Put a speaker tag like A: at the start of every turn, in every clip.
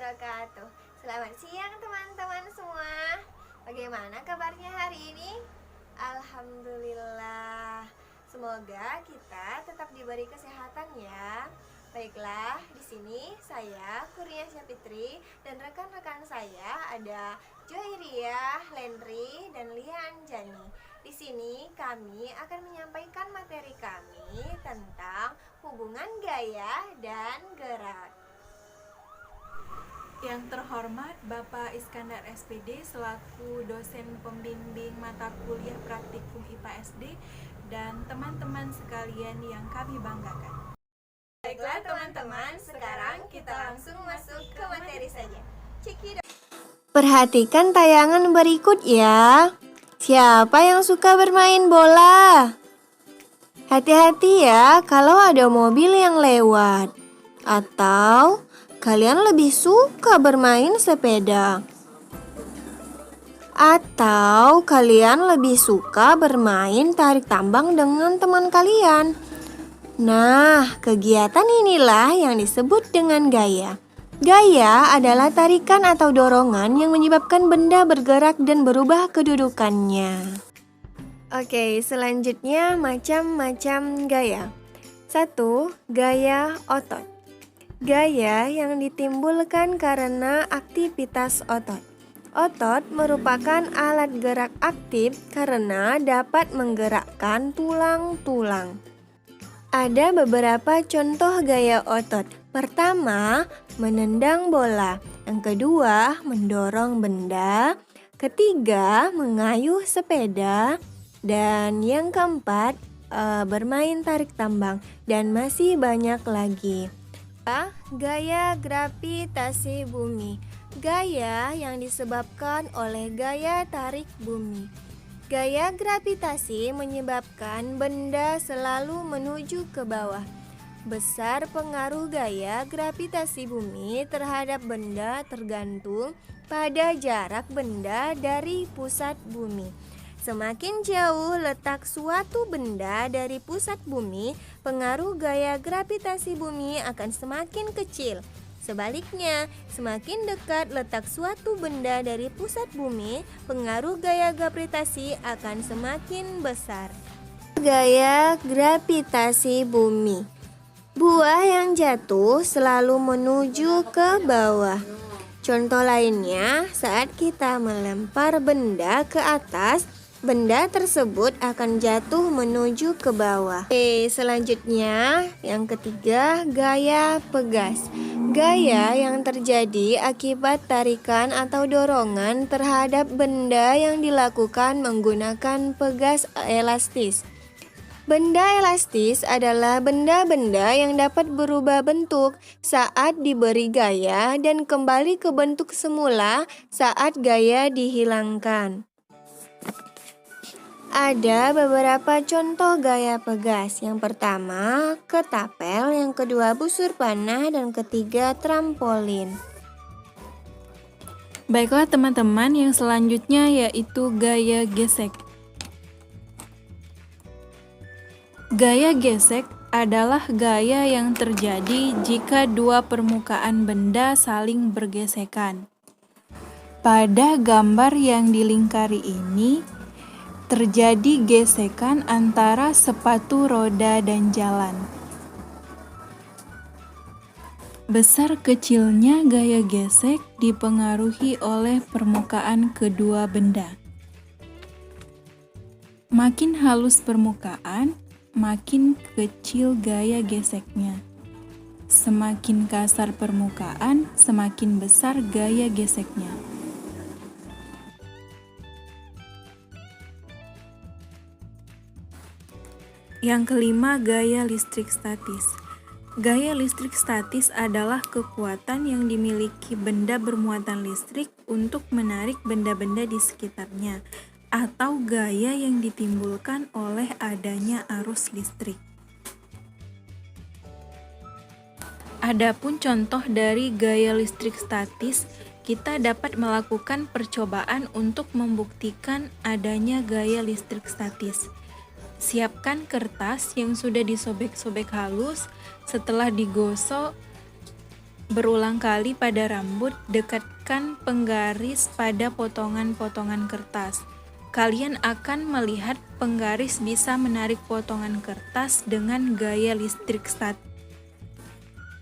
A: wabarakatuh. Selamat siang teman-teman semua. Bagaimana kabarnya hari ini? Alhamdulillah. Semoga kita tetap diberi kesehatan ya. Baiklah, di sini saya Kurnia Syafitri dan rekan-rekan saya ada Joyria, Lendri, dan Lian Jani. Di sini kami akan menyampaikan materi kami tentang hubungan gaya dan gerak.
B: Yang terhormat Bapak Iskandar SPD selaku dosen pembimbing mata kuliah praktikum IPA SD dan teman-teman sekalian yang kami banggakan.
A: Baiklah teman-teman, sekarang kita langsung masuk ke materi saja. Cekidot. Perhatikan tayangan berikut ya. Siapa yang suka bermain bola? Hati-hati ya kalau ada mobil yang lewat. Atau kalian lebih suka bermain sepeda? Atau kalian lebih suka bermain tarik tambang dengan teman kalian? Nah, kegiatan inilah yang disebut dengan gaya. Gaya adalah tarikan atau dorongan yang menyebabkan benda bergerak dan berubah kedudukannya. Oke, selanjutnya macam-macam gaya. 1. Gaya otot. Gaya yang ditimbulkan karena aktivitas otot. Otot merupakan alat gerak aktif karena dapat menggerakkan tulang-tulang. Ada beberapa contoh gaya otot. Pertama, menendang bola. Yang kedua, mendorong benda. Ketiga, mengayuh sepeda. Dan yang keempat, bermain tarik tambang. Dan masih banyak lagi. Gaya gravitasi bumi. Gaya yang disebabkan oleh gaya tarik bumi. Gaya gravitasi menyebabkan benda selalu menuju ke bawah. Besar pengaruh gaya gravitasi bumi terhadap benda tergantung pada jarak benda dari pusat bumi. Semakin jauh letak suatu benda dari pusat bumi, pengaruh gaya gravitasi bumi akan semakin kecil. Sebaliknya, semakin dekat letak suatu benda dari pusat bumi, pengaruh gaya gravitasi akan semakin besar. Gaya gravitasi bumi. Buah yang jatuh selalu menuju ke bawah. Contoh lainnya, saat kita melempar benda ke atas, benda tersebut akan jatuh menuju ke bawah. Selanjutnya, yang ketiga, gaya pegas. Gaya yang terjadi akibat tarikan atau dorongan terhadap benda yang dilakukan menggunakan pegas elastis. Benda elastis adalah benda-benda yang dapat berubah bentuk saat diberi gaya dan kembali ke bentuk semula saat gaya dihilangkan. Ada beberapa contoh gaya pegas. Yang pertama, ketapel, yang kedua busur panah, dan ketiga trampolin.
B: Baiklah teman-teman, yang selanjutnya yaitu gaya gesek. Gaya gesek adalah gaya yang terjadi jika dua permukaan benda saling bergesekan. Pada gambar yang dilingkari ini, terjadi gesekan antara sepatu roda dan jalan. Besar kecilnya gaya gesek dipengaruhi oleh permukaan kedua benda. Makin halus permukaan, makin kecil gaya geseknya. Semakin kasar permukaan, semakin besar gaya geseknya. Yang kelima, gaya listrik statis. Gaya listrik statis adalah kekuatan yang dimiliki benda bermuatan listrik untuk menarik benda-benda di sekitarnya, atau gaya yang ditimbulkan oleh adanya arus listrik. Adapun contoh dari gaya listrik statis, kita dapat melakukan percobaan untuk membuktikan adanya gaya listrik statis. Siapkan kertas yang sudah disobek-sobek halus. Setelah digosok, Berulang kali pada rambut, dekatkan penggaris pada potongan-potongan kertas. Kalian akan melihat penggaris bisa menarik potongan kertas dengan gaya listrik statis.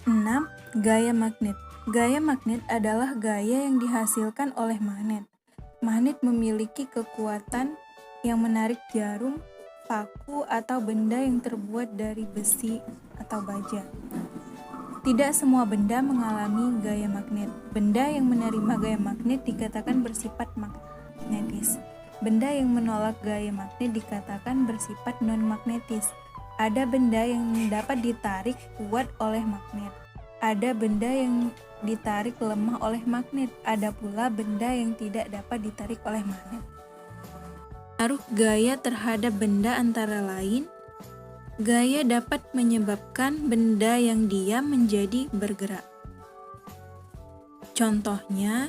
B: 6. Gaya magnet. Gaya magnet adalah gaya yang dihasilkan oleh magnet. Magnet memiliki kekuatan yang menarik jarum, paku, atau benda yang terbuat dari besi atau baja. Tidak semua benda mengalami gaya magnet. Benda yang menerima gaya magnet dikatakan bersifat magnetis. Benda yang menolak gaya magnet dikatakan bersifat non-magnetis. Ada benda yang dapat ditarik kuat oleh magnet. Ada benda yang ditarik lemah oleh magnet. Ada pula benda yang tidak dapat ditarik oleh magnet. Pengaruh gaya terhadap benda antara lain, gaya dapat menyebabkan benda yang diam menjadi bergerak. Contohnya,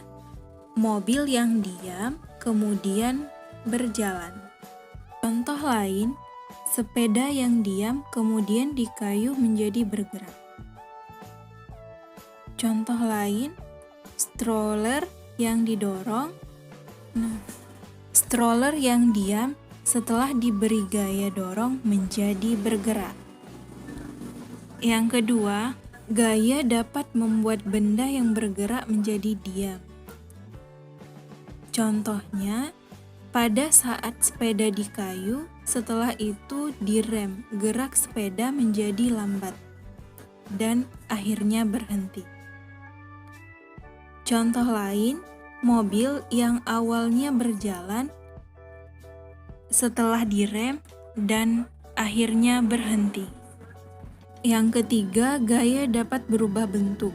B: mobil yang diam kemudian berjalan. Contoh lain, sepeda yang diam kemudian dikayuh menjadi bergerak. Contoh lain, stroller yang didorong. Stroller yang diam setelah diberi gaya dorong menjadi bergerak. Yang kedua, gaya dapat membuat benda yang bergerak menjadi diam. Contohnya, pada saat sepeda dikayuh, setelah itu direm, gerak sepeda menjadi lambat dan akhirnya berhenti. Contoh lain, mobil yang awalnya berjalan setelah direm dan akhirnya berhenti. Yang ketiga, gaya dapat berubah bentuk.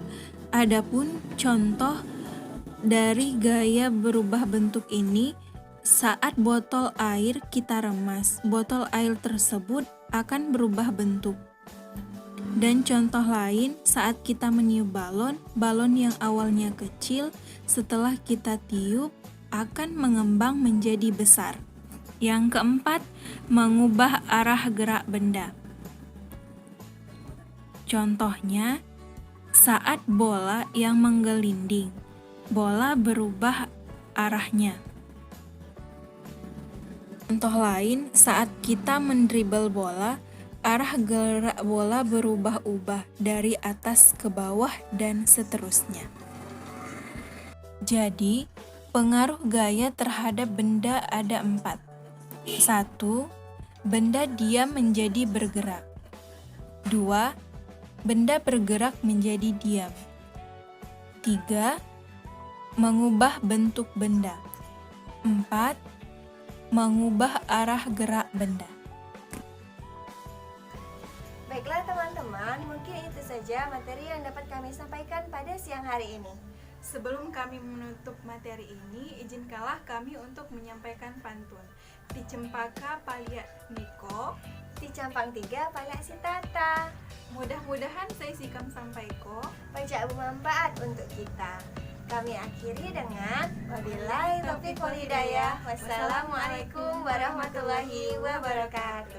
B: Adapun contoh dari gaya berubah bentuk ini, saat botol air kita remas, botol air tersebut akan berubah bentuk. Dan contoh lain, saat kita meniup balon, balon yang awalnya kecil setelah kita tiup akan mengembang menjadi besar. Yang keempat, mengubah arah gerak benda. Contohnya, saat bola yang menggelinding, bola berubah arahnya. Contoh lain, saat kita mendribel bola, arah gerak bola berubah-ubah dari atas ke bawah dan seterusnya. Jadi, pengaruh gaya terhadap benda ada 4. 1. Benda diam menjadi bergerak. 2. Benda bergerak menjadi diam. 3. Mengubah bentuk benda. 4. Mengubah arah gerak benda.
A: Baiklah teman-teman, mungkin itu saja materi yang dapat kami sampaikan pada siang hari ini.
B: Sebelum kami menutup materi ini, izinkanlah kami untuk menyampaikan pantun. Ti cempaka palia niko,
A: Ti campang 3 palak si tata.
B: mudah-mudahan saya sikam sampaiko.
A: Pajak bermanfaat untuk kita. Kami akhiri dengan wabillahi taufiq wal hidayah. Wassalamualaikum warahmatullahi wabarakatuh.